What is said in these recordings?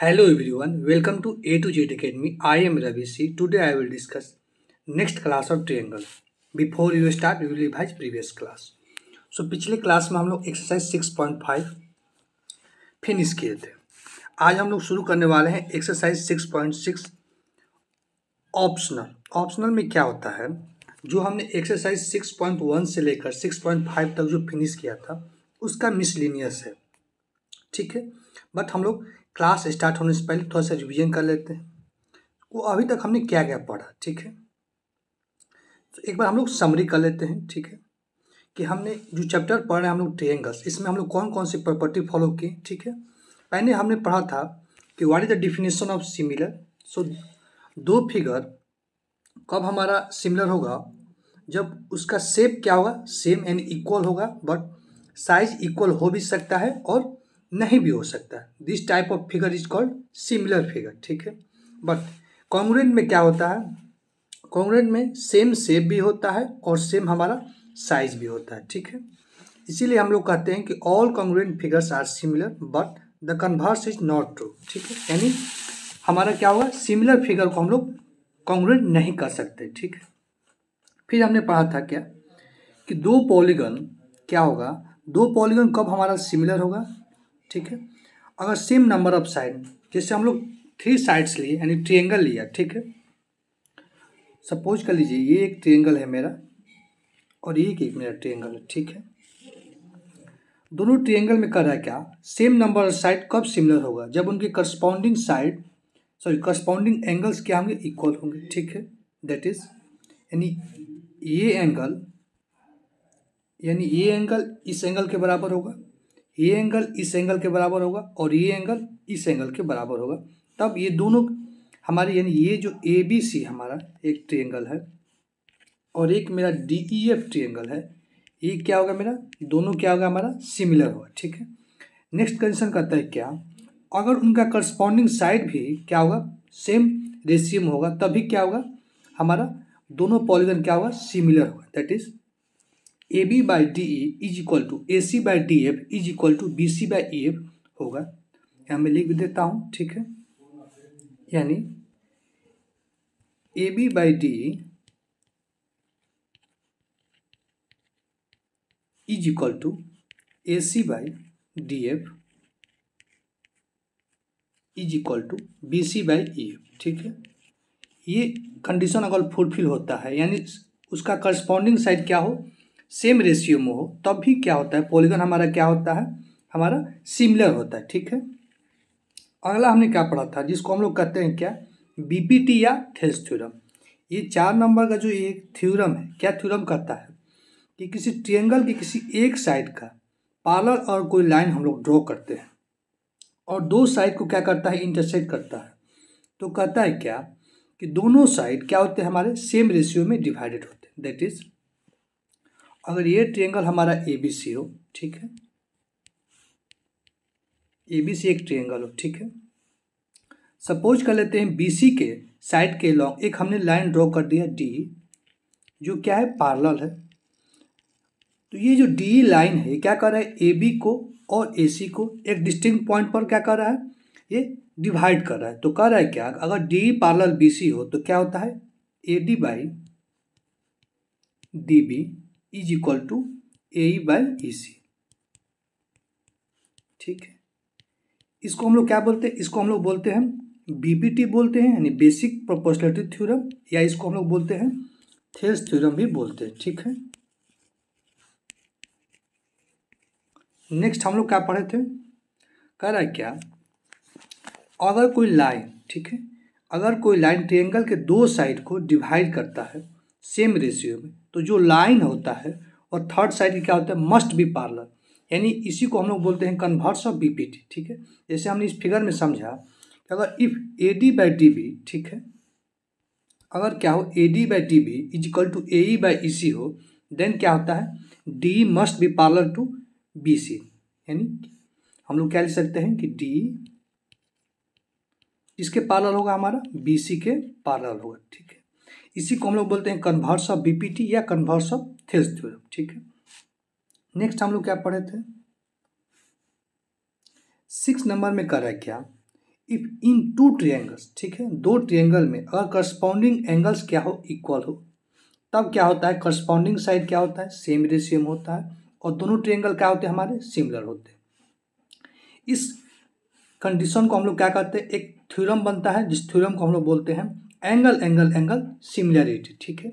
Hello everyone, welcome to A to Z Academy. I am Ravi C. Today I will discuss next class of triangle. Before you start, we will revise previous class. So पिछले class में हम लोग exercise 6.5 finish किए थे। आज हम लोग शुरू करने वाले हैं एक्सरसाइज 6.6 ऑप्शनल। ऑप्शनल में क्या होता है, जो हमने एक्सरसाइज 6.1 से लेकर 6.5 तक जो फिनिश किया था उसका मिसलिनियस है, ठीक है। बट हम लोग क्लास स्टार्ट होने से पहले थोड़ा सा रिवीजन कर लेते हैं वो अभी तक हमने क्या क्या पढ़ा, ठीक है। तो एक बार हम लोग समरी कर लेते हैं, ठीक है, कि हमने जो चैप्टर पढ़ रहे हैं हम लोग ट्रायंगल्स, इसमें हम लोग कौन कौन सी प्रॉपर्टी फॉलो किए, ठीक है। पहले हमने पढ़ा था कि what is the definition of similar. So दो फिगर कब हमारा सिमिलर होगा, जब उसका शेप क्या होगा, सेम एंड इक्वल होगा, बट साइज इक्वल हो भी सकता है और नहीं भी हो सकता है। This type of figure is called similar figure, ठीक है। बट कॉन्ग्रुएंट में क्या होता है, कॉन्ग्रुएंट में सेम शेप भी होता है और सेम हमारा साइज भी होता है, ठीक है। इसीलिए हम लोग कहते हैं कि all congruent figures are similar but the converse is not true, ठीक है। यानी हमारा क्या होगा, सिमिलर फिगर को हम लोग कॉन्ग्रुएंट नहीं कर सकते, ठीक है। फिर हमने पढ़ा था क्या कि दो पॉलीगन क्या होगा, दो पॉलीगन कब हमारा सिमिलर होगा, ठीक है, अगर सेम नंबर ऑफ साइड, जैसे हम लोग 3 साइड्स लिए यानी ट्रायंगल लिया, ठीक है। सपोज कर लीजिए ये एक ट्रायंगल है मेरा और ये एक मेरा ट्रायंगल है, ठीक है। दोनों ट्रायंगल में कर रहा है क्या, सेम नंबर ऑफ साइड कब सिमिलर होगा, जब उनके करस्पॉन्डिंग साइड करस्पॉन्डिंग एंगल्स क्या होंगे, इक्वल होंगे, ठीक है। दैट इज यानी ये एंगल इस एंगल के बराबर होगा, ये एंगल इस एंगल के बराबर होगा और ये एंगल इस एंगल के बराबर होगा, तब ये दोनों हमारे यानी ये जो ABC हमारा एक ट्रायंगल है और एक मेरा DEF ट्रायंगल है, ये क्या होगा मेरा, दोनों क्या होगा हमारा सिमिलर होगा, ठीक है। नेक्स्ट कंडीशन कहता है क्या, अगर उनका करस्पॉन्डिंग साइड भी क्या होगा, सेम रेशियो में होगा, तभी क्या होगा हमारा दोनों पॉलीगन क्या होगा, सिमिलर होगा। That is AB by DE is equal to AC by DF is equal to BC by EF होगा। यहाँ मैं लिख भी देता हूँ, ठीक है। यानी AB by DE is equal to AC by DF is equal to BC by EF, ठीक है। ये कंडीशन अगर फुलफिल होता है, यानी उसका करस्पॉन्डिंग साइड क्या हो, सेम रेशियो में हो, तब भी क्या होता है, पॉलीगन हमारा क्या होता है, हमारा सिमिलर होता है, ठीक है। अगला हमने क्या पढ़ा था, जिसको हम लोग कहते हैं क्या, BPT या थेल्स थ्योरम। ये 4 नंबर का जो एक थ्योरम है, क्या थ्योरम कहता है कि किसी ट्रायंगल की किसी एक साइड का पैरेलल और कोई लाइन हम लोग ड्रॉ करते हैं और दो साइड को क्या करता है, इंटरसेक्ट करता है, तो कहता है क्या कि दोनों साइड क्या होते हैं, हमारे सेम रेशियो में डिवाइडेड होते हैं। दैट इज अगर ये ट्रायंगल हमारा ABC हो, ठीक है, ABC एक ट्रायंगल हो, ठीक है। सपोज कर लेते हैं BC के साइड के लॉन्ग एक हमने लाइन ड्रॉ कर दिया D, जो क्या है, पैरेलल है। तो ये जो D लाइन है क्या कर रहा है, AB को और AC को एक डिस्टिंक्ट पॉइंट पर क्या कर रहा है, ये डिवाइड कर रहा है। तो कह रहा है क्या, अगर D पैरेलल BC हो तो क्या होता है, AD by DB is equal to AE by EC, ठीक है। इसको हम लोग क्या बोलते हैं, इसको हम लोग बोलते हैं BPT बोलते हैं, यानी बेसिक प्रोपोर्शनलिटी थ्योरम, या इसको हम लोग बोलते हैं थेल्स थ्योरम भी बोलते हैं, ठीक है। नेक्स्ट हम लोग क्या पढ़े थे, कह रहा है क्या, अगर कोई लाइन, ठीक है, अगर कोई लाइन ट्रायंगल के दो साइड को डिवाइड करता है सेम रेशियो में, तो जो लाइन होता है और थर्ड साइड क्या होता है, मस्ट बी पैरेलल, यानी इसी को हम लोग बोलते हैं कन्वर्स ऑफ BPT, ठीक है। जैसे हमने इस फिगर में समझा कि अगर इफ AD बाई DB, ठीक है, अगर क्या हो AD by DB is equal to AE by EC हो, देन क्या होता है, D must be parallel to BC, यानी हम लोग क्या लिख सकते हैं कि D इसके पैरेलल होगा, हमारा BC के पैरेलल होगा, ठीक है। इसी को हम लोग बोलते हैं कन्वर्स ऑफ BPT या कन्वर्स ऑफ थेल्स थ्योरम, ठीक है। नेक्स्ट हम लोग क्या पढ़े थे, 6 नंबर में कर रहा है क्या, इफ इन टू ट्रिएंगल्स, ठीक है, दो ट्रिएंगल में अगर करस्पॉन्डिंग एंगल्स क्या हो, इक्वल हो, तब क्या होता है, करस्पॉन्डिंग साइड क्या होता है, सेम रेशियो में होता है, और दोनों ट्रिएंगल क्या होते हैं, हमारे सिमिलर होते हैं। इस कंडीशन को हम लोग क्या कहते हैं, एक थ्योरम बनता है, जिस थ्योरम को हम लोग बोलते हैं एंगल एंगल एंगल सिमिलरिटी, ठीक है।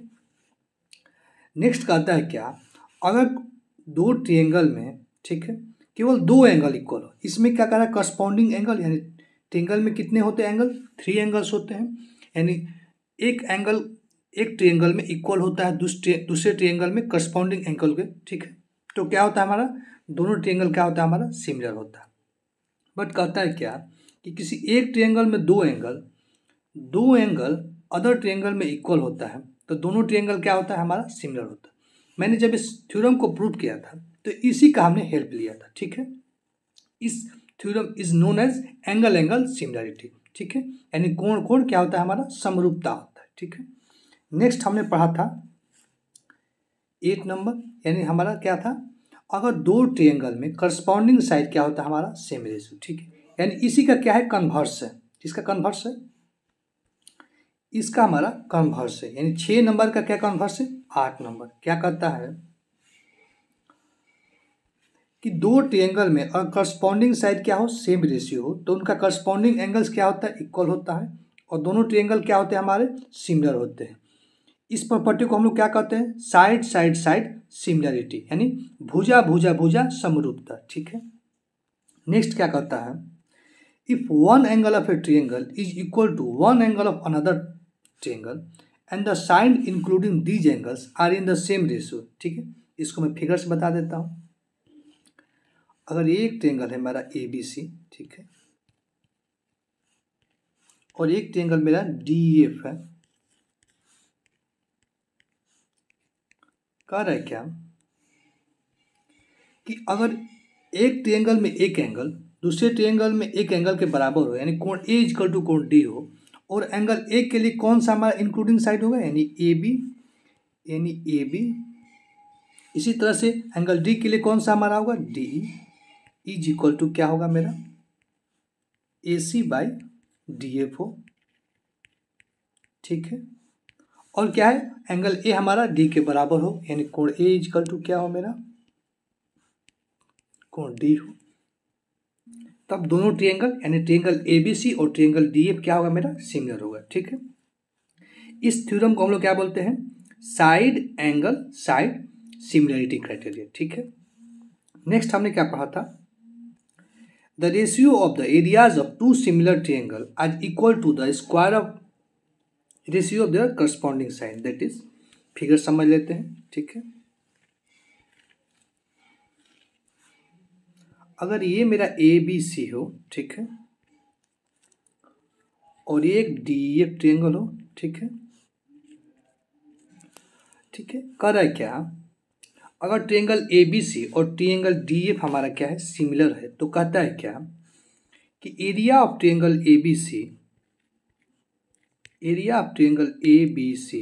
नेक्स्ट कहता है क्या, अगर दो ट्रिएंगल में, ठीक है, केवल दो एंगल इक्वल हो, इसमें क्या कह रहा है, करस्पॉन्डिंग एंगल, यानी ट्रिएंगल में कितने होते हैं एंगल, 3 एंगल्स होते हैं, यानी एक एंगल एक ट्रिएंगल में इक्वल होता है दूसरे ट्रिएंगल में करस्पॉन्डिंग एंगल के, ठीक है। तो क्या होता है हमारा, दोनों ट्रिएंगल क्या होता है हमारा, सिमिलर होता है। बट कहता है क्या कि किसी एक ट्रिएंगल में दो एंगल अदर ट्रिएंगल में इक्वल होता है, तो दोनों ट्रिएंगल क्या होता है हमारा, सिमिलर होता है। मैंने जब इस थ्योरम को प्रूव किया था तो इसी का हमने हेल्प लिया था, ठीक है। इस theorem is known as angle angle similarity, ठीक है, यानी कोण कोण क्या होता है हमारा, समरूपता होता है, ठीक है। नेक्स्ट हमने पढ़ा था 8 नंबर, यानी हमारा क्या था, अगर दो ट्रिएंगल में करस्पॉन्डिंग साइड क्या होता है हमारा, सेम रेशियो, ठीक है, यानी इसी का क्या है, कन्वर्स है, इसका कन्वर्स है, इसका हमारा कन्वर्स है, यानी 6 नंबर का क्या कन्वर्स है, 8 नंबर क्या कहता है कि दो ट्रिएंगल में अगर करस्पॉन्डिंग साइड क्या हो, सेम रेशियो हो, तो उनका करस्पॉन्डिंग एंगल्स क्या होता है, इक्वल होता है, और दोनों ट्रिएंगल क्या होते हैं हमारे, सिमिलर होते हैं। इस प्रॉपर्टी को हम लोग क्या कहते हैं, साइड साइड साइड सिमिलरिटी, यानी भुजा भुजा भुजा समरूपता, ठीक है। नेक्स्ट क्या कहता है, if one angle of a triangle is equal to one angle of another triangle and the side including these angles are in the same ratio, ठीक है। इसको मैं फिगर से बता देता हूँ। अगर एक ट्रिएंगल है मेरा ए बी सी, ठीक है, और एक ट्रिएंगल मेरा डी एफ है, कह रहा है क्या कि अगर एक ट्रिएंगल में एक एंगल दूसरे ट्रिएंगल में एक एंगल के बराबर हो, यानी कोण ए इक्वल टू कोण डी हो, और एंगल ए के लिए कौन सा हमारा इंक्लूडिंग साइड होगा, यानी ए बी, इसी तरह से एंगल डी के लिए कौन सा हमारा होगा, डी इज इक्वल टू क्या होगा मेरा, ए सी बाई डी एफ हो, ठीक है। और क्या है, एंगल ए हमारा डी के बराबर हो, यानी कोण ए इज इक्वल टू क्या हो मेरा, कोण डी हो, तब दोनों ट्रिएंगल यानी ट्रिएंगल ए बी सी और ट्रिएंगल डी एफ क्या होगा मेरा, सिमिलर होगा, ठीक है। इस थ्योरम को हम लोग क्या बोलते हैं, side angle side similarity criteria, ठीक है। नेक्स्ट हमने क्या पढ़ा था, the ratio of the areas of two similar triangle is equal to the square of ratio of their corresponding side, that is, figure समझ लेते हैं, ठीक है। अगर ये मेरा ए बी सी हो, ठीक है, और ये एक डी एफ ट्रिएंगल हो, ठीक है, ठीक है, कर रहा है क्या, अगर ट्रिएंगल ए बी सी और ट्रिएंगल डी एफ हमारा क्या है, सिमिलर है, तो कहता है क्या कि area of triangle A B C, area of triangle A B C,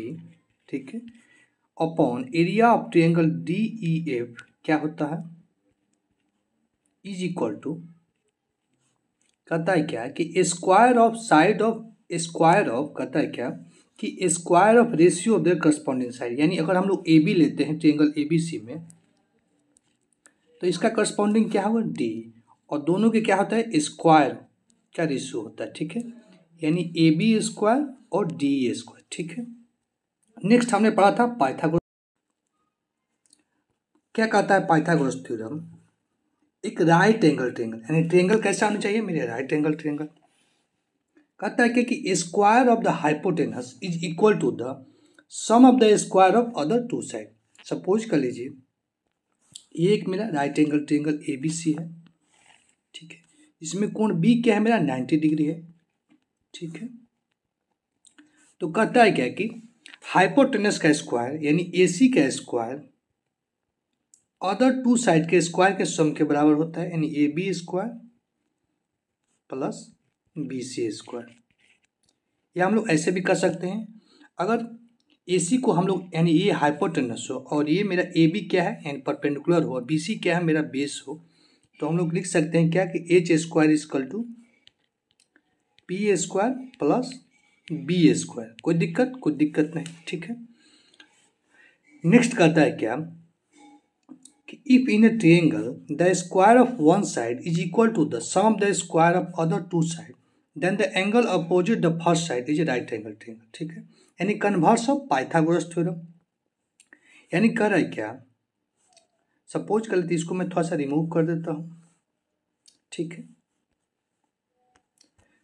ठीक है, upon area of triangle D E F क्या होता है, इज इक्वल टू, कहता है क्या कि square of side of square of, कहता है क्या कि square of ratio of their corresponding side, यानी अगर हम लोग ए बी लेते हैं ट्रिएंगल ए बी सी में, तो इसका करस्पॉन्डिंग क्या होगा, डी, और दोनों के क्या होता है, स्क्वायर का रेशियो होता है, ठीक है, यानी ए बी स्क्वायर और डी ए स्क्वायर, ठीक है। नेक्स्ट हमने पढ़ा था पाइथागोरस, क्या कहता है पाइथागोरस थ्योरम, एक राइट एंगल ट्रिएंगल, यानी ट्रिएंगल कैसा होना चाहिए मेरे, राइट एंगल ट्रिएंगल, कहता है कि square of the hypotenuse is equal to the sum of the square of other two side. Suppose कर लीजिए ये एक मेरा right angle triangle A B C है, ठीक है, इसमें कोण बी क्या है मेरा 90 डिग्री है, ठीक है। तो कहता है क्या कि हाइपोटेनस का स्क्वायर यानी ए सी का स्क्वायर अदर टू साइड के स्क्वायर के सम के बराबर होता है, यानी A B square plus B C square. या हम लोग ऐसे भी कर सकते हैं, अगर ए सी को हम लोग यानी ये हाइपोटेनस हो और ये मेरा ए बी क्या है यानी परपेंडिकुलर हो, बी सी क्या है मेरा बेस हो, तो हम लोग लिख सकते हैं क्या कि H square is equal to P square plus B square, कोई दिक्कत नहीं, ठीक है। नेक्स्ट कहता है क्या कि if in a triangle the square of one side is equal to the sum of the square of other two side then the angle opposite the first side is a right angle triangle, ठीक है। यानी converse of Pythagoras theorem. यानी कह रहा है क्या, suppose कर लेते इसको मैं थोड़ा सा रिमूव कर देता हूँ, ठीक है।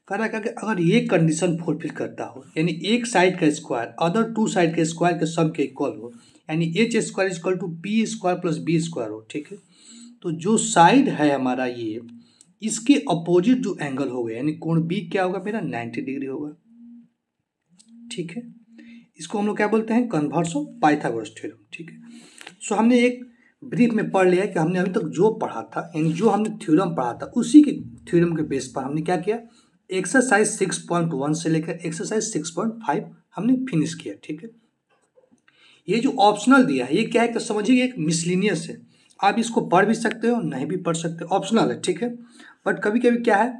कह रहा है कि अगर ये कंडीशन फुलफिल करता हो, यानी एक साइड का स्क्वायर अदर टू साइड के स्क्वायर के सम के इक्वल हो, यानी H square is equal to P square plus B square हो, ठीक है। तो जो साइड है हमारा ये, इसके अपोजिट जो एंगल होगा, यानी कोण बी क्या होगा मेरा 90 डिग्री होगा, ठीक है। इसको हम लोग क्या बोलते हैं, कन्वर्स ऑफ पाइथागोरस थ्योरम, ठीक है। सो हमने एक ब्रीफ में पढ़ लिया कि हमने अभी तक जो पढ़ा था, यानी जो हमने थ्योरम पढ़ा था उसी के थ्योरम के बेस पर हमने क्या किया, एक्सरसाइज 6.1 से लेकर एक्सरसाइज 6.5 हमने फिनिश किया, ठीक है। ये जो ऑप्शनल दिया है ये क्या है तो समझिए एक मिसलिनियस है, आप इसको पढ़ भी सकते हो नहीं भी पढ़ सकते, ऑप्शनल है, ठीक है। बट कभी कभी क्या है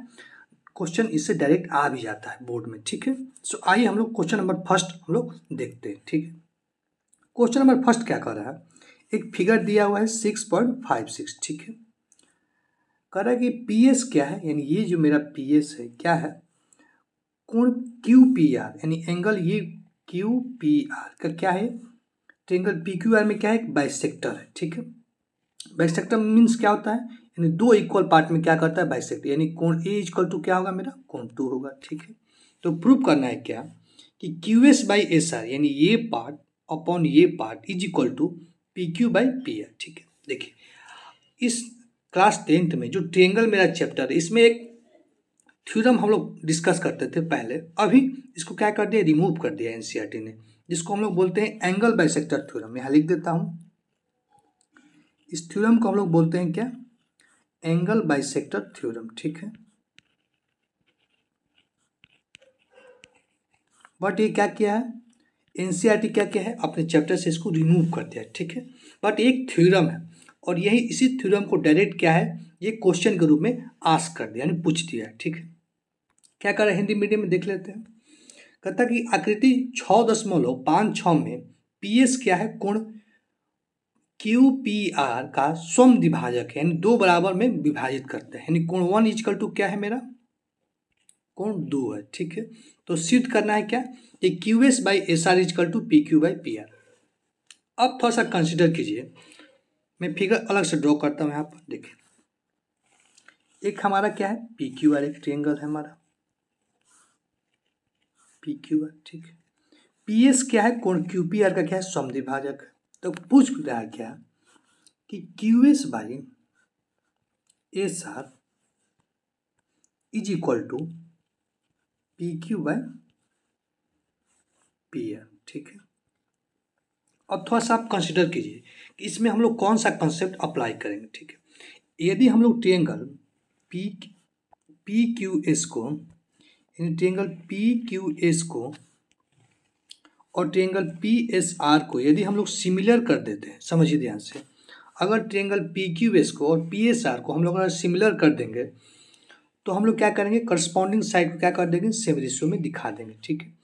क्वेश्चन इससे डायरेक्ट आ भी जाता है बोर्ड में, ठीक है। सो आइए हम लोग क्वेश्चन नंबर फर्स्ट हम लोग देखते हैं, ठीक है। क्वेश्चन नंबर फर्स्ट क्या कर रहा है, एक फिगर दिया हुआ है 6.56, ठीक है। कह रहा है कि पी एस क्या है, यानी ये जो मेरा पी एस है क्या है, कोण क्यू पी आर, यानी एंगल ये क्यू पी आर का क्या है, ट्रायंगल पी क्यू आर में क्या है, एक बाइसेक्टर है, ठीक है। बाइसेक्टर मीन्स क्या होता है, यानी दो इक्वल पार्ट में क्या करता है बाइसेक्टर, यानी कोण ए इक्वल टू क्या होगा मेरा, कोण 2 होगा, ठीक है। तो प्रूव करना है क्या कि Q S by S R, यानी ये पार्ट अपॉन ये part is equal to P Q by P R, ठीक है। देखिए इस क्लास 10th में जो ट्रायंगल मेरा चैप्टर है इसमें एक थ्योरम हम लोग डिस्कस करते थे पहले, अभी इसको क्या कर दिया, रिमूव कर दिया एनसीईआरटी ने, जिसको हम लोग बोलते हैं एंगल बाइसेक्टर थ्योरम। यहाँ लिख देता हूँ, इस थ्योरम को हम लोग बोलते हैं क्या, एंगल बाइसेक्टर थ्योरम, ठीक है। बट ये क्या किया है, एनसीईआरटी क्या किया है, अपने चैप्टर से इसको रिमूव कर दिया, ठीक है। बट एक थ्योरम है और यही इसी थ्योरम को डायरेक्ट क्या है, ये क्वेश्चन के रूप में आस्क कर दिया, यानी पूछ दिया, ठीक है। क्या कर रहा है हिंदी मीडियम में देख लेते हैं। कहता कि आकृति 6.56 में पी एस क्या है, कोण क्यू पी आर का समद्विभाजक है, यानी दो बराबर में विभाजित करते हैं, यानी कोण 1 इक्वल टू क्या है मेरा, कोण 2 है, ठीक है। तो सिद्ध करना है क्या कि Q S by S R equal to P Q by P R. अब थोड़ा सा कंसिडर कीजिए, मैं फिगर अलग से ड्रॉ करता हूँ यहाँ पर, देखिए एक हमारा क्या है पी क्यू आर, एक ट्रायंगल है हमारा पी क्यू आर, ठीक है। पी एस क्या है, कोण क्यू पी आर का क्या है, समद्विभाजक है। तो पूछ रहा है क्या कि Q S by S R is equal to P Q by P R, ठीक है। अब थोड़ा सा आप कंसिडर कीजिए कि इसमें हम लोग कौन सा कंसेप्ट अप्लाई करेंगे, ठीक है। यदि हम लोग ट्रायंगल पी क्यू एस को, यानी ट्रायंगल पी क्यू एस को और ट्रायंगल पी एस आर को यदि हम लोग सिमिलर कर देते हैं, समझिए ध्यान से, अगर ट्रायंगल पी क्यू एस को और पी एस आर को हम लोग अगर सिमिलर कर देंगे तो हम लोग क्या करेंगे, करस्पॉन्डिंग साइड को क्या कर देंगे, सेम रेशियो में दिखा देंगे, ठीक है।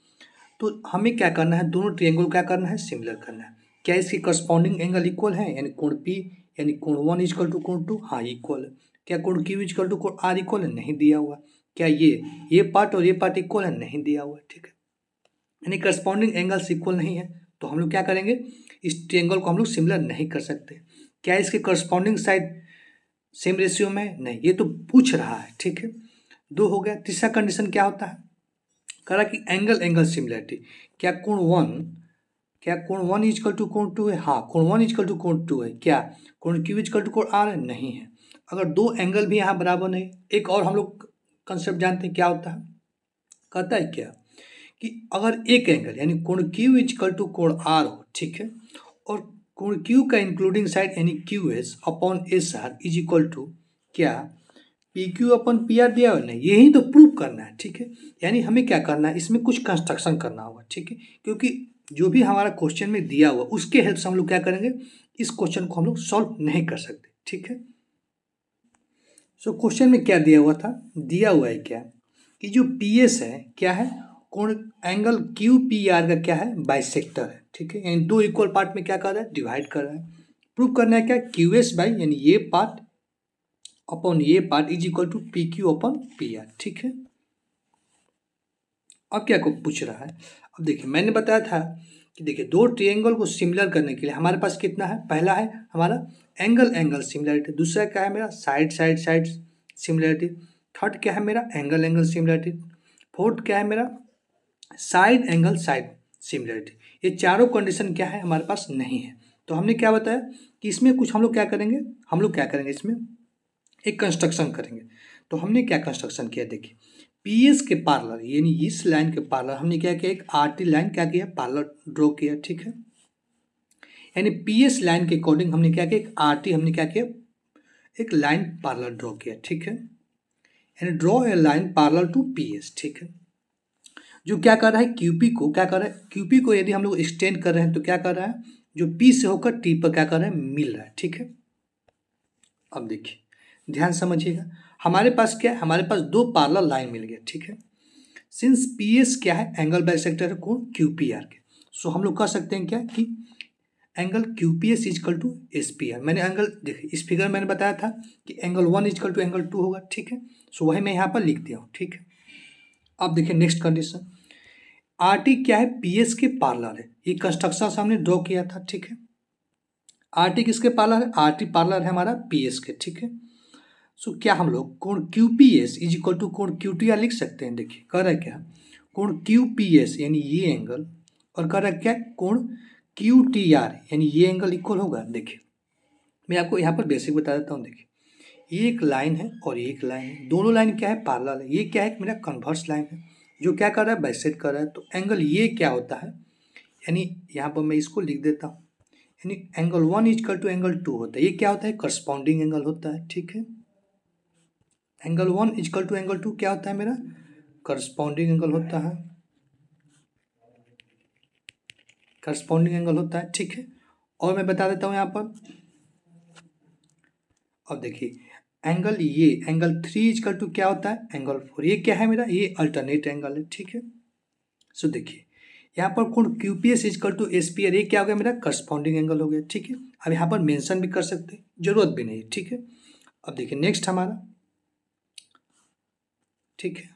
तो हमें क्या करना है, दोनों ट्रायंगल को क्या करना है, सिमिलर करना है। क्या इसकी करस्पॉन्डिंग एंगल इक्वल है, यानी कोण पी यानी कोण 1 इक्वल टू कोण 2, हाँ इक्वल है। क्या कोण क्यू इक्वल टू कोण आर इक्वल है, नहीं दिया हुआ। क्या ये पार्ट और ये पार्ट इक्वल है, नहीं दिया हुआ, ठीक है। यानी करस्पॉन्डिंग एंगल्स इक्वल नहीं है, तो हम लोग क्या करेंगे, इस ट्रायंगल को हम लोग सिमिलर नहीं कर सकते। क्या इसके करस्पॉन्डिंग साइड सेम रेशियो में, नहीं, ये तो पूछ रहा है, ठीक है। 2 हो गया। तीसरा कंडीशन क्या होता है, कह रहा कि एंगल सिमिलरिटी, क्या कोण 1 इक्वल टू कोण 2 है, हाँ कोण 1 इक्वल टू कोण 2 है। क्या कोण क्यू इक्वल टू कोण आर है, नहीं है। अगर दो एंगल भी यहाँ बराबर नहीं, एक और हम लोग कंसेप्ट जानते हैं क्या होता है, कहता है क्या कि अगर एक एंगल यानी कोण क्यू इक्वल टू कोण आर हो, ठीक है, और कोण क्यू का इंक्लूडिंग साइड यानी Q S upon S R is equal to क्या P Q upon P R दिया हुआ, नहीं, यही तो प्रूव करना है, ठीक है। यानी हमें क्या करना है, इसमें कुछ कंस्ट्रक्शन करना होगा, ठीक है, क्योंकि जो भी हमारा क्वेश्चन में दिया हुआ उसके हेल्प से हम लोग क्या करेंगे, इस क्वेश्चन को हम लोग सॉल्व नहीं कर सकते, ठीक है। सो क्वेश्चन में क्या दिया हुआ था, दिया हुआ है क्या कि जो पी एस है क्या है, कोण एंगल क्यू पी आर का क्या है, बाइसेक्टर है। ठीक है, यानी दो इक्वल पार्ट में क्या कर रहा है, डिवाइड कर रहा है। प्रूव करना है क्या, क्यू एस बाई यानी ये पार्ट अपॉन ये part is equal to P Q upon P R. ठीक है, अब क्या को पूछ रहा है, अब देखिए मैंने बताया था कि देखिए दो ट्रायंगल को सिमिलर करने के लिए हमारे पास कितना है, पहला है हमारा एंगल एंगल सिमिलरिटी, दूसरा क्या है मेरा side side side similarity, third क्या है मेरा एंगल एंगल सिमिलरिटी, फोर्थ क्या है मेरा साइड एंगल साइड सिमिलरिटी। ये चारों कंडीशन क्या है हमारे पास नहीं है। तो हमने क्या बताया कि इसमें कुछ हम लोग क्या करेंगे, हम लोग क्या करेंगे इसमें एक कंस्ट्रक्शन करेंगे। तो हमने क्या कंस्ट्रक्शन किया, देखिए पी एस के पार्लर यानी इस लाइन के पार्लर हमने क्या किया, एक आर टी लाइन क्या किया, पार्लर ड्रॉ किया। ठीक है, यानी पी एस लाइन के अकॉर्डिंग हमने क्या किया, एक आर टी हमने क्या किया, एक लाइन पार्लर ड्रॉ किया। ठीक है, यानी draw a line parallel to P S. ठीक है, जो क्या कर रहा है क्यूपी को, क्या कर रहा है क्यूपी को यदि हम लोग एक्सटेंड कर रहे हैं तो क्या कर रहा है, जो पी से होकर टी पर क्या कर रहा है, मिल रहा है। ठीक है, अब देखिए ध्यान समझिएगा, हमारे पास क्या है, हमारे पास दो पार्लर लाइन मिल गया। ठीक है, सिंस पी एस क्या है, एंगल बाइसेक्टर है कोण क्यू पी आर के, सो हम लोग कह सकते हैं क्या कि angle Q P S is equal to S P R. मैंने एंगल देखिए इस फिगर मैंने बताया था कि एंगल 1 इजकल टू एंगल 2 होगा। ठीक है, सो वही मैं यहाँ पर लिख दिया हूँ। ठीक है, अब देखिए नेक्स्ट कंडीशन, आर टी क्या है, पी एस के पार्लर है, ये कंस्ट्रक्शन हमने ड्रॉ किया था। ठीक है, आर टी किसके पार्लर है, आर टी पार्लर है हमारा पी एस के। ठीक है, सो क्या हम लोग कोण Q P S is equal to कोण क्यू टी आर लिख सकते हैं। देखिए कह रहा है क्या, कोण क्यू पी एस यानी ये एंगल, और कह रहा है क्या कोण क्यू टी आर यानी ये एंगल इक्वल होगा। देखिए मैं आपको यहाँ पर बेसिक बता देता हूँ। देखिए ये एक लाइन है और ये एक लाइन है, दोनों लाइन क्या है, पार्लर है। ये क्या है, मेरा कन्वर्स लाइन है जो क्या कर रहा है, बाइसेक्ट कर रहा है। तो एंगल ये क्या होता है, यानी यहाँ पर मैं इसको लिख देता हूँ, यानी एंगल 1 इजकल टू एंगल 2 होता है। ये क्या होता है, करस्पॉन्डिंग एंगल होता है। ठीक है, एंगल 1 इजकल टू एंगल 2 क्या होता है मेरा, करस्पॉन्डिंग एंगल होता है, करस्पॉन्डिंग एंगल होता है। ठीक है, और मैं बता देता हूँ यहाँ पर, अब देखिए एंगल ये एंगल 3 इजकल टू क्या होता है, एंगल 4। ये क्या है मेरा, ये अल्टरनेट एंगल है। ठीक है, सो देखिए यहाँ पर कोण Q P S is equal to S P R, ये क्या हो गया मेरा, करस्पॉन्डिंग एंगल हो गया। ठीक है, अब यहाँ पर मेंशन भी कर सकते हैं, जरूरत भी नहीं है। ठीक है, अब देखिए नेक्स्ट हमारा, ठीक है,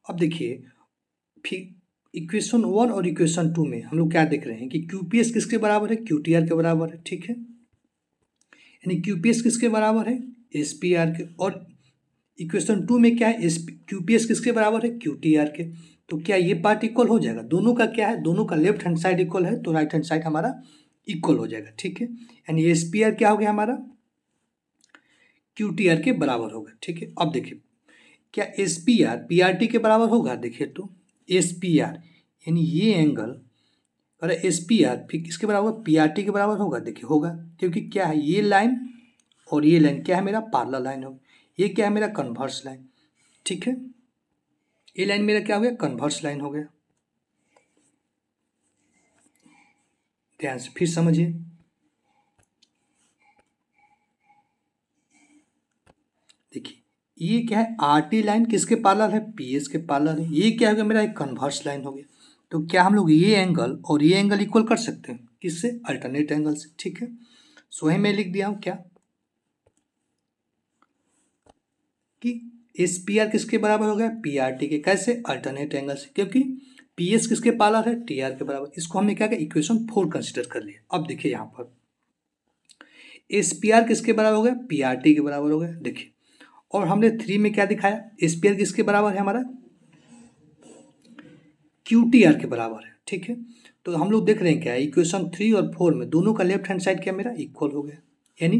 अब देखिए फिर इक्वेशन 1 और इक्वेशन 2 में हम लोग क्या देख रहे हैं कि क्यू पी एस किसके बराबर है, क्यू टी आर के बराबर है। ठीक है, यानी क्यू पी एस किसके बराबर है, एस पी आर के, और इक्वेशन 2 में क्या है, एस क्यू पी एस किसके बराबर है, क्यू टी आर के। तो क्या ये पार्ट इक्वल हो जाएगा, दोनों का क्या है, दोनों का लेफ्ट हैंड साइड इक्वल है तो राइट हैंड साइड हमारा इक्वल हो जाएगा। ठीक है, यानी एस पी आर क्या हो गया हमारा, क्यू टी आर के बराबर होगा। ठीक है, अब देखिए क्या S P R P R T के बराबर होगा, देखिए तो एस पी आर यानी ये एंगल, अरे एस पी आर फिर किसके बराबर होगा, पी आर टी के बराबर होगा। देखिए होगा, क्योंकि क्या है ये लाइन और ये लाइन क्या है मेरा, पार्लर लाइन होगा। ये क्या है मेरा, कन्वर्स लाइन। ठीक है, ये लाइन मेरा क्या हो गया, कन्वर्स लाइन हो गया। ध्यान से फिर समझिए, देखिए ये क्या है, आर टी लाइन किसके पार्लर है, पी एस के पार्लर है। ये क्या हो गया मेरा, एक कन्वर्स लाइन हो गया। तो क्या हम लोग ये एंगल और ये एंगल इक्वल कर सकते हैं, किससे, अल्टरनेट एंगल से। ठीक है, सो वही मैं लिख दिया हूँ क्या कि एस पी आर किसके बराबर हो गया, पी आर टी के, कैसे, अल्टरनेट एंगल से, क्योंकि पी एस किसके पार्लर है, टी आर के बराबर। इसको हमने क्या किया, इक्वेशन 4 कंसिडर कर लिया। अब देखिए यहाँ पर एस पी आर किसके बराबर हो गया, पी आर टी के बराबर हो गया। देखिए और हमने 3 में क्या दिखाया, एस पी आर किसके बराबर है हमारा, क्यू टी आर के बराबर है। ठीक है, तो हम लोग देख रहे हैं क्या, इक्वेशन 3 और 4 में दोनों का लेफ्ट हैंड साइड क्या मेरा इक्वल हो गया, यानी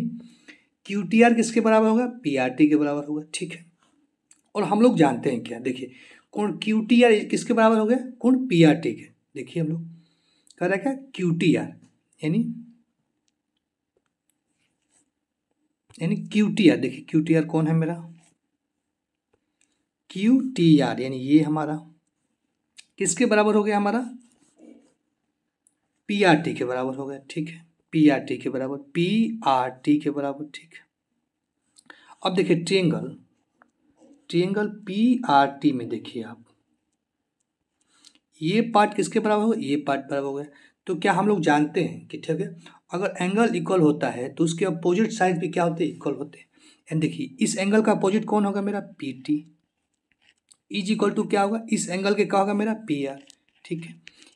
क्यू टी आर किसके बराबर होगा, पी आर टी के बराबर होगा। ठीक है, और हम लोग जानते हैं क्या, देखिए कोण क्यू टी आर किसके बराबर हो गया, कोण पी आर टी के। देखिए हम लोग कह रहा है क्या, क्यू टी आर यानी क्यू टी आर, देखिए क्यू टी आर कौन है मेरा, क्यू टी आर यानी ये हमारा किसके बराबर हो गया, हमारा पी आर टी के बराबर हो गया। ठीक है, पी आर टी के बराबर, पी आर टी के बराबर। ठीक है, अब देखिए ट्रायंगल PRT में देखिए आप, ये पार्ट किसके बराबर होगा, ये पार्ट बराबर हो गया। तो क्या हम लोग जानते हैं कि ठीक है, अगर एंगल इक्वल होता है तो उसके अपोजिट साइड भी क्या होते हैं, इक्वल होते हैं। एंड देखिए इस एंगल का अपोजिट कौन होगा, मेरा PT इज इक्वल टू क्या होगा, इस एंगल के क्या होगा, मेरा PR। ठीक है,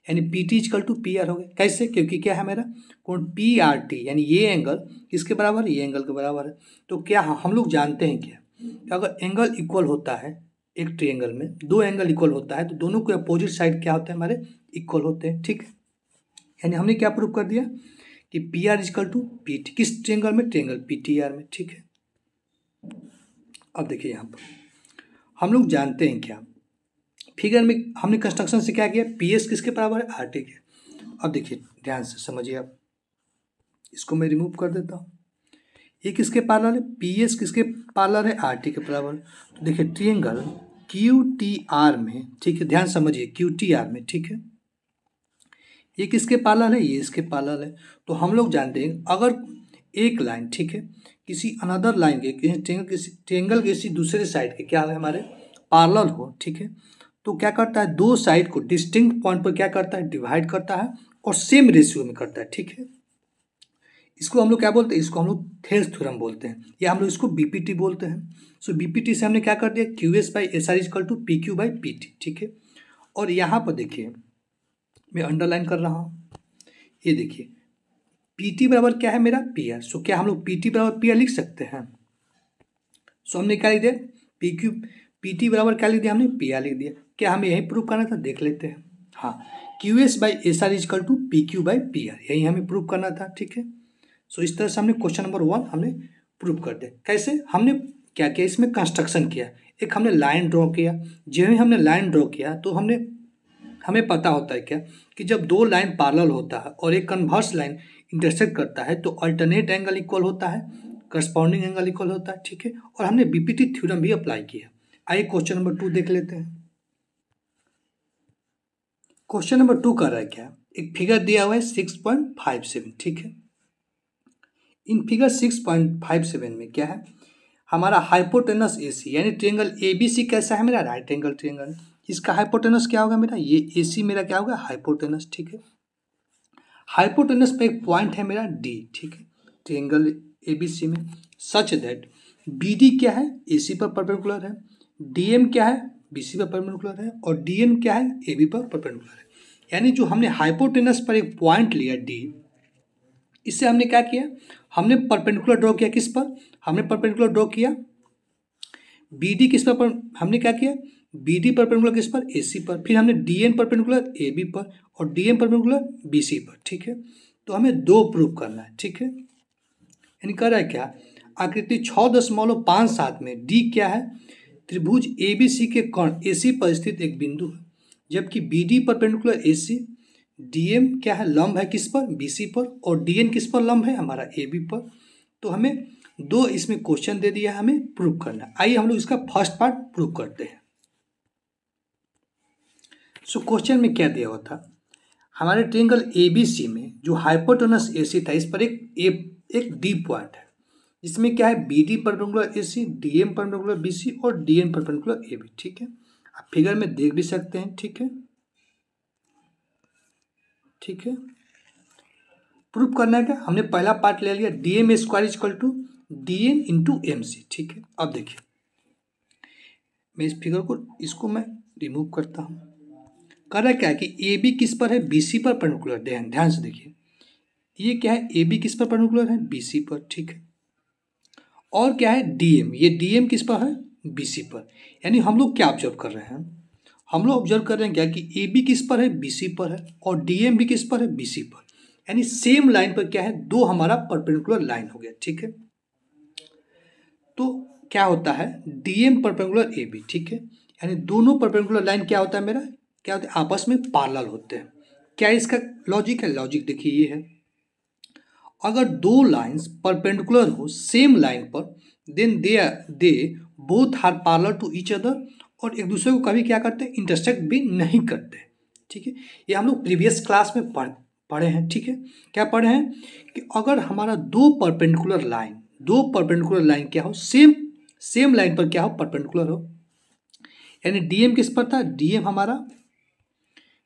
यानी PT is equal to PR हो गया। कैसे, क्योंकि क्या है मेरा कोण PRT, यानी ये एंगल किसके बराबर है, ये एंगल के बराबर है। तो क्या हम लोग जानते हैं क्या, कि अगर एंगल इक्वल होता है, एक ट्रायंगल में दो एंगल इक्वल होता है तो दोनों के अपोजिट साइड क्या होते हैं, हमारे इक्वल होते हैं। ठीक है, यानी हमने क्या प्रूव कर दिया कि PR is equal to PT, किस ट्रायंगल में, ट्रायंगल PTR में। ठीक है, अब देखिए यहाँ पर हम लोग जानते हैं क्या, फिगर में हमने कंस्ट्रक्शन से क्या किया, PS किसके बराबर है, RT के। अब देखिए ध्यान से समझिए आप, इसको मैं रिमूव कर देता हूँ। ये किसके पैरेलल है, PS किसके पैरेलल है, RT के बराबर। तो देखिए ट्रायंगल QTR में, ठीक है ध्यान समझिए, QTR में, ठीक है, ये किसके पैरेलल है, ये इसके पैरेलल है। तो हम लोग जानते हैं अगर एक लाइन, ठीक है, किसी अनदर लाइन के, किसी ट्रायंगल किसी दूसरे साइड के क्या है, हमारे पैरेलल हो, ठीक है, तो क्या करता है, दो साइड को डिस्टिंक्ट पॉइंट पर क्या करता है, डिवाइड करता है और सेम रेशियो में करता है। ठीक है, इसको हम लोग क्या बोलते हैं, इसको हम लोग थेल्स थ्योरम बोलते हैं, या हम लोग इसको BPT बोलते हैं। सो BPT से हमने क्या कर दिया, QS/SR is equal to PQ/PT। ठीक है, और यहाँ पर देखिए मैं अंडरलाइन कर रहा हूँ, ये देखिए PT बराबर क्या है, मेरा PR। सो क्या हम लोग PT बराबर PR लिख सकते हैं। सो हमने क्या लिख दिया, PT बराबर क्या लिख दिया, हमने PR लिख दिया। क्या हमें यही प्रूव करना था, देख लेते हैं। हाँ, QS/SR is equal to PQ/PR, यही हमें प्रूव करना था। ठीक है, सो इस तरह से हमने क्वेश्चन नंबर 1 हमने प्रूव कर दिया। कैसे, हमने क्या किया, इसमें कंस्ट्रक्शन किया, एक हमने लाइन ड्रॉ किया। जब ही हमने लाइन ड्रॉ किया तो हमें पता होता है क्या, कि जब दो लाइन पैरेलल होता है और एक कन्वर्स लाइन इंटरसेक्ट करता है तो अल्टरनेट एंगल इक्वल होता है, करस्पॉन्डिंग एंगल इक्वल होता है। ठीक है, और हमने BPT थ्योरम भी अप्लाई किया। आइए क्वेश्चन नंबर 2 देख लेते हैं। क्वेश्चन नंबर 2 कर रहा है क्या, एक फिगर दिया हुआ है 6.57। ठीक है, इन फिगर 6.57 में क्या है, हमारा हाइपोटेनस AC, यानी ट्रायंगल ABC कैसा है, मेरा राइट एंगल ट्रायंगल। इसका हाइपोटेनस क्या होगा, मेरा ये AC मेरा क्या होगा, हाइपोटेनस। ठीक है, हाइपोटेनस पे एक पॉइंट है मेरा D। ठीक है, ट्रायंगल ABC में, सच दैट BD क्या है, AC पर परपेंडिकुलर है, DM क्या है, BC पर परपेंडिकुलर है, और DN क्या है, AB पर परपेंडिकुलर है। यानी जो हमने हाइपोटेनस पर एक पॉइंट लिया D, इससे हमने क्या किया, हमने परपेंडिकुलर ड्रॉ किया, किस पर, हमने परपेंडिकुलर ड्रॉ किया BD किस पर, हमने क्या किया, BD परपेंडिकुलर किस पर, AC पर। फिर हमने DN परपेंडिकुलर AB पर और DM परपेंडिकुलर BC पर। ठीक है, तो हमें 2 प्रूव करना है। ठीक है, यानी कह रहा है क्या, आकृति 6.57 में D क्या है, त्रिभुज ABC के कोण AC पर स्थित एक बिंदु है, जबकि BD परपेंडिकुलर AC, DM क्या है, लंब है किस पर, BC पर, और DN किस पर लंब है, हमारा AB पर। तो हमें 2 इसमें क्वेश्चन दे दिया, हमें प्रूव करना। आइए हम लोग इसका फर्स्ट पार्ट प्रूव करते हैं। सो क्वेश्चन में क्या दिया हुआ था, हमारे ट्रायंगल ABC में जो हाइपोटेनस AC था, इस पर एक D पॉइंट है, इसमें क्या है, BD perpendicular AC, DM perpendicular BC और DN परपेंडिकुलर AB। ठीक है, आप फिगर में देख भी सकते हैं। ठीक है, ठीक है, प्रूव करना है क्या, हमने पहला पार्ट ले लिया, DM square equal to DN into MC। ठीक है, अब देखिए मैं इस फिगर को, इसको मैं रिमूव करता हूँ। कर रहा क्या है कि AB किस पर है, BC पर परपेंडिकुलर। ध्यान से देखिए, ये क्या है, AB किस पर परपेंडिकुलर है, BC पर। ठीक है, और क्या है, DM, ये DM किस पर है, BC पर। यानी हम लोग क्या ऑब्जर्व कर रहे हैं, हम लोग ऑब्जर्व कर रहे हैं क्या, कि AB किस पर है, BC पर है, और DM भी किस पर है, BC पर। यानी सेम लाइन पर क्या है, 2 हमारा परपेंडिकुलर लाइन हो गया। ठीक है, तो क्या होता है, DM परपेंडिकुलर AB। ठीक है, यानी दोनों परपेंडिकुलर लाइन क्या होता है, मेरा क्या होता है, आपस में पैरेलल होते हैं। क्या इसका लॉजिक है, लॉजिक देखिए ये है, अगर 2 लाइंस परपेंडिकुलर हो सेम लाइन पर, then they both are parallel to each other, और एक दूसरे को कभी क्या करते हैं, इंटरसेक्ट भी नहीं करते। ठीक है, ये हम लोग प्रीवियस क्लास में पढ़े हैं। ठीक है, क्या पढ़े हैं, कि अगर हमारा दो परपेंडिकुलर लाइन क्या हो, सेम लाइन पर क्या हो, परपेंडिकुलर हो, यानी डीएम किस पर था, डीएम हमारा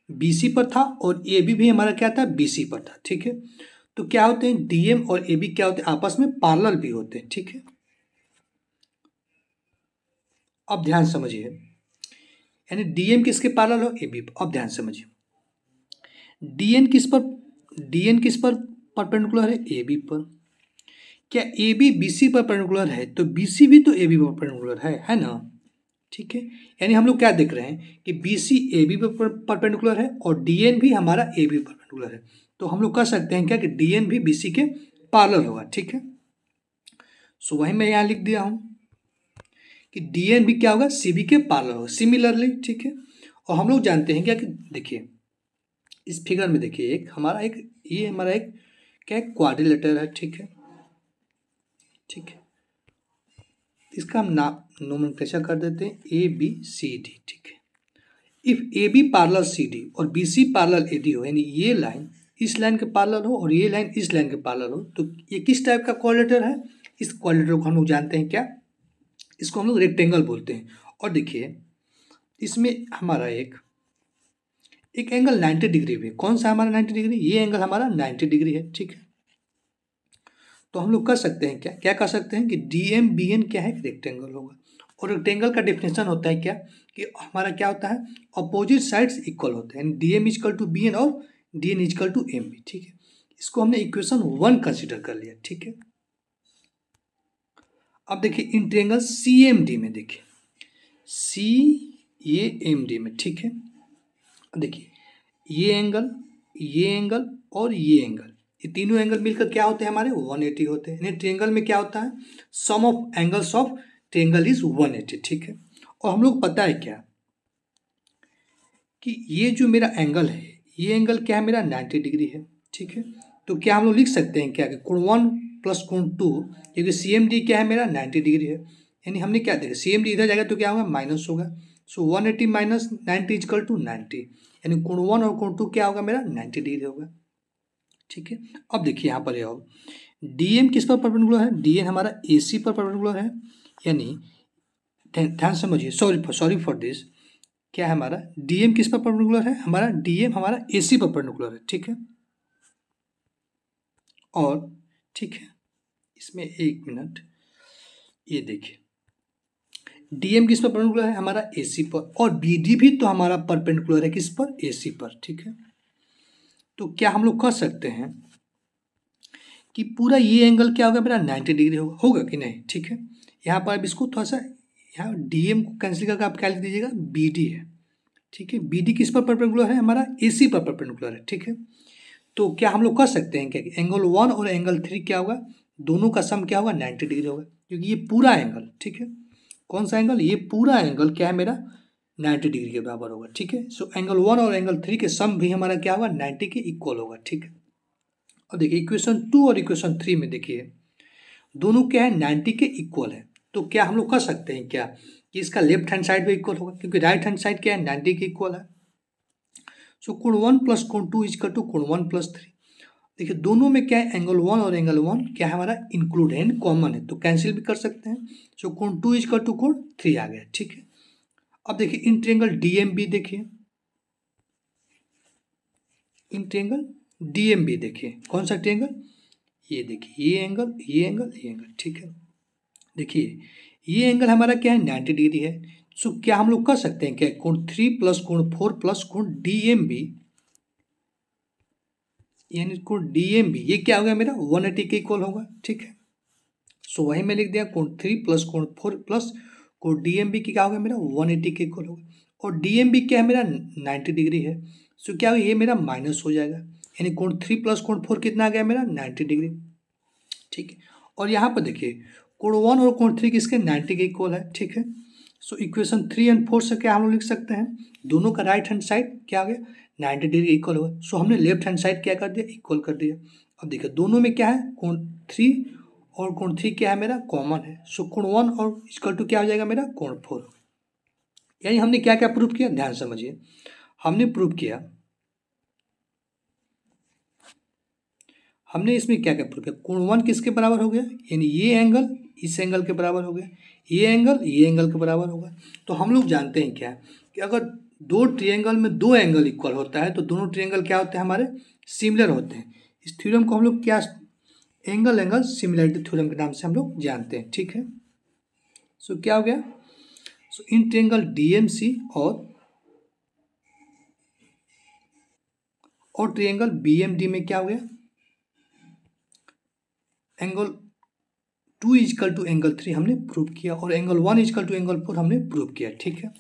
बीसी पर था और एबी भी हमारा क्या था, बीसी पर था। ठीक है, तो क्या होते हैं डीएम और एबी क्या होते हैं, आपस में पैरेलल भी होते हैं। ठीक है, अब ध्यान समझिए, यानी डीएम किसके पैरेलल हो, एबी। अब ध्यान समझिए, डीएन किस पर परपेंडिकुलर है, एबी पर। क्या एबी बीसी पर परपेंडिकुलर है तो बीसी भी तो एबी पर परपेंडिकुलर है ना। ठीक है, यानी हम लोग क्या देख रहे हैं कि बीसी एबी पर परपेंडिकुलर है और डीएन भी हमारा एबी पर परपेंडिकुलर है। तो हम लोग कह सकते हैं क्या कि डीएन भी बीसी के पैरेलल होगा। ठीक है, सो वही मैं यहाँ लिख दिया हूँ कि डीएन भी क्या होगा, सीबी के पैरेलल होगा सिमिलरली। ठीक है, और हम लोग जानते हैं क्या कि देखिए इस फिगर में देखिए ये हमारा एक क्या क्वाड्रिलेटरल है। ठीक है, ठीक है, इसका हम नोमेनक्लेचर कर देते हैं ए बी सी डी। ठीक है, if A B parallel C D और B C parallel A D हो, यानी ये लाइन इस लाइन के पैरेलल हो और ये लाइन इस लाइन के पैरेलल हो, तो ये किस टाइप का क्वाड्रिलेटर है, इस क्वाड्रिलेटर को हम लोग जानते हैं क्या, इसको हम लोग रेक्टेंगल बोलते हैं। और देखिए इसमें हमारा एक एंगल 90 डिग्री भी, कौन सा हमारा 90 डिग्री, ये एंगल हमारा 90 डिग्री है। ठीक है, तो हम लोग कर सकते हैं क्या क्या कर सकते हैं कि डी एम बी एन क्या है, रेक्टेंगल होगा। और रेक्टेंगल का डेफिनेशन होता है क्या कि हमारा क्या होता है, अपोजिट साइड्स इक्वल होते हैं, D M is equal to B N और D N is equal to M B. ठीक है, इसको हमने इक्वेशन 1 कंसिडर कर लिया। ठीक है, अब देखिए इन ट्रायंगल सी एम डी में, देखिए सी ए एम डी में। ठीक है, देखिए ये एंगल और ये एंगल, ये तीनों एंगल मिलकर क्या होते हैं हमारे 180 होते हैं। यानी ट्रायंगल में क्या होता है, sum of angles of triangle is 180। ठीक है, और हम लोग पता है क्या कि ये जो मेरा एंगल है, ये एंगल क्या है मेरा 90 डिग्री है। ठीक है, तो क्या हम लोग लिख सकते हैं क्या कि कोण 1 प्लस कोण 2, क्योंकि सी एम डी क्या है मेरा 90 डिग्री है। यानी हमने क्या देखा, सी एम डी इधर जाएगा तो क्या होगा, माइनस होगा। सो 180 माइनस 90 इजकल टू 90, यानी कोण 1 और कोण 2 क्या होगा मेरा 90 डिग्री होगा। ठीक है, अब देखिए यहाँ पर ये आओ, डीएम किस पर परपेंडिकुलर है, डीएन हमारा एसी पर परपेंडिकुलर है। यानी ध्यान समझिए, सॉरी फॉर दिस, क्या है हमारा डीएम किस पर परपेंडिकुलर है, हमारा डीएम हमारा एसी पर परपेंडिकुलर है। ठीक है, और ठीक है इसमें एक मिनट, ये देखिए डीएम किस पर परपेंडिकुलर है, हमारा एसी पर, और बीडी भी तो हमारा परपेंडिकुलर है किस पर, एसी पर। ठीक है, तो क्या हम लोग कर सकते हैं कि पूरा ये एंगल क्या होगा मेरा 90 डिग्री होगा कि नहीं। ठीक है, यहाँ पर अब इसको थोड़ा सा यहाँ डीएम को कैंसिल करके आप क्या लिख दीजिएगा, बीडी है। ठीक है, बीडी किस पर परपेंडिकुलर है, हमारा एसी पर परपेंडिकुलर है। ठीक है, तो क्या हम लोग कर सकते हैं क्या कि एंगल 1 और एंगल 3 क्या होगा, दोनों का सम क्या होगा 90 डिग्री होगा, क्योंकि ये पूरा एंगल, ठीक है कौन सा एंगल, ये पूरा एंगल क्या है मेरा 90 डिग्री के बराबर होगा। ठीक है, सो एंगल 1 और एंगल 3 के सम भी हमारा क्या होगा 90 के इक्वल होगा। ठीक है, और देखिए इक्वेशन 2 और इक्वेशन 3 में देखिए दोनों क्या है 90 के इक्वल है। तो क्या हम लोग कर सकते हैं क्या कि इसका लेफ्ट हैंड साइड भी इक्वल होगा, क्योंकि राइट हैंड साइड क्या है 90 के इक्वल है। सो कोण 1 प्लस कोण 2 इजकल टू कोण 1 प्लस 3। देखिए दोनों में क्या है एंगल 1 और एंगल 1 क्या है हमारा इंक्लूड है, कॉमन है, तो कैंसिल भी कर सकते हैं। सो कोण 2 इजकल टू कोण 3 आ गया। ठीक है, अब देखिए इन ट्रायंगल डीएमबी, देखिए इन ट्रायंगल डीएमबी देखिए कौन सा ट्रायंगल, ये देखिए ये एंगल ये एंगल ये एंगल। ठीक है, देखिए ये एंगल हमारा क्या है 90 डिग्री है। सो क्या हम लोग कर सकते हैं क्या कोण 3 प्लस कोण 4 प्लस कोण डीएमबी, यानी कोण डीएमबी ये क्या होगा मेरा 180 के इक्वल होगा। ठीक है, सो वही मैं लिख दिया कोण 3 प्लस कोण 4 प्लस कोण डीएमबी की क्या होगा मेरा 180 के इक्वल होगा। और डीएमबी क्या है मेरा 90 डिग्री है। सो क्या होगा ये मेरा माइनस हो जाएगा, यानी कोण 3 प्लस कोण 4 कितना आ गया मेरा 90 डिग्री। ठीक है, और यहाँ पर देखिए कोण 1 और कोण 3 किसके 90 के इक्वल है। ठीक है, सो इक्वेशन 3 एंड 4 से क्या हम लोग लिख सकते हैं, दोनों का राइट हैंड साइड क्या आ गया 90 डिग्री इक्वल होगा। सो हमने लेफ्ट हैंड साइड क्या कर दिया इक्वल कर दिया। अब देखिए दोनों में क्या है कोण 3 और कोण 3 क्या है मेरा कॉमन है। सो कोण 1 और इक्वल टू क्या हो जाएगा मेरा कोण 4। यानी हमने क्या क्या प्रूव किया, ध्यान समझिए, हमने प्रूव किया, हमने इसमें क्या क्या प्रूव किया, कोण 1 किसके बराबर हो गया, यानी ये एंगल इस एंगल के बराबर हो गया, ये एंगल के बराबर होगा। तो हम लोग जानते हैं क्या कि अगर दो ट्रायंगल में दो एंगल इक्वल होता है तो दोनों ट्रायंगल क्या होते हैं हमारे, सिमिलर होते हैं। इस थ्योरम को हम लोग क्या, एंगल सिमिलरिटी थ्योरम के नाम से हम लोग जानते हैं, ठीक है। सो क्या हो गया, सो इन ट्रायंगल DMC और ट्रायंगल BMD में क्या हो गया, एंगल 2 इजकल टू एंगल 3 हमने प्रूव किया और एंगल 1 इजकल टू एंगल 4 हमने प्रूव किया, ठीक है।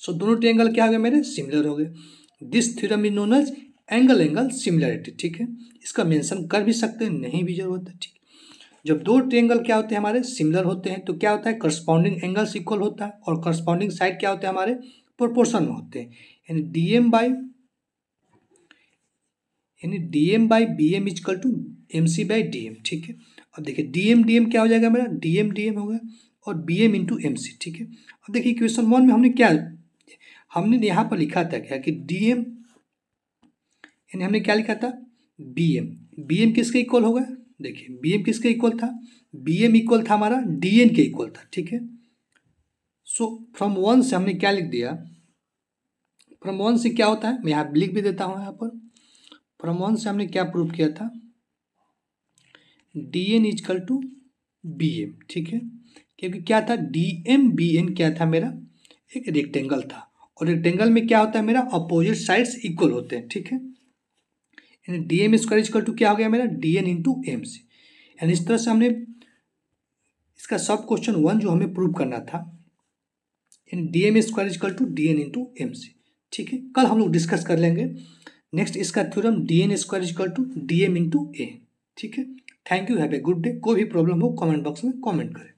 सो दोनों ट्रायंगल क्या हो गए मेरे, सिमिलर हो गए। This theorem is known as angle similarity, ठीक है। इसका मेंशन कर भी सकते हैं, नहीं भी जरूरत है, ठीक है। जब दो ट्रायंगल क्या होते हैं हमारे, सिमिलर होते हैं तो क्या होता है, करस्पॉन्डिंग एंगल्स इक्वल होता है और करस्पॉन्डिंग साइड क्या होते हैं हमारे, प्रोपोर्शन में होते हैं। यानी DM by BM is equal to MC by DM, ठीक है। अब देखिए DM क्या हो जाएगा मेरा, DM हो गया और BM इंटू MC, ठीक है। अब देखिए क्वेश्चन 1 में हमने यहाँ पर लिखा था क्या कि DM, यानी हमने क्या लिखा था, BM किसके इक्वल होगा, देखिए BM किसके इक्वल था, BM इक्वल था हमारा DN के इक्वल था, ठीक है। सो फ्रॉम 1 से हमने क्या लिख दिया, फ्रॉम 1 से क्या होता है, मैं यहाँ लिख भी देता हूँ यहाँ पर। फ्रॉम 1 से हमने क्या प्रूव किया था, DN इजकल टू BM, ठीक है। क्योंकि क्या था, BN क्या था मेरा, एक रेक्टेंगल था और रेक्टेंगल में क्या होता है मेरा, अपोजिट साइड्स इक्वल होते हैं, ठीक है। यानी DM स्क्वायर इजकल टू क्या हो गया मेरा, DN इंटू MC। यानी इस तरह से हमने इसका सब क्वेश्चन 1 जो हमें प्रूव करना था, यानी DM square is equal to DN into MC, ठीक है। कल हम लोग डिस्कस कर लेंगे नेक्स्ट इसका theorem DN square is equal to DM into A, ठीक है। Thank you, have a good day. कोई भी प्रॉब्लम हो कमेंट बॉक्स में कमेंट करें।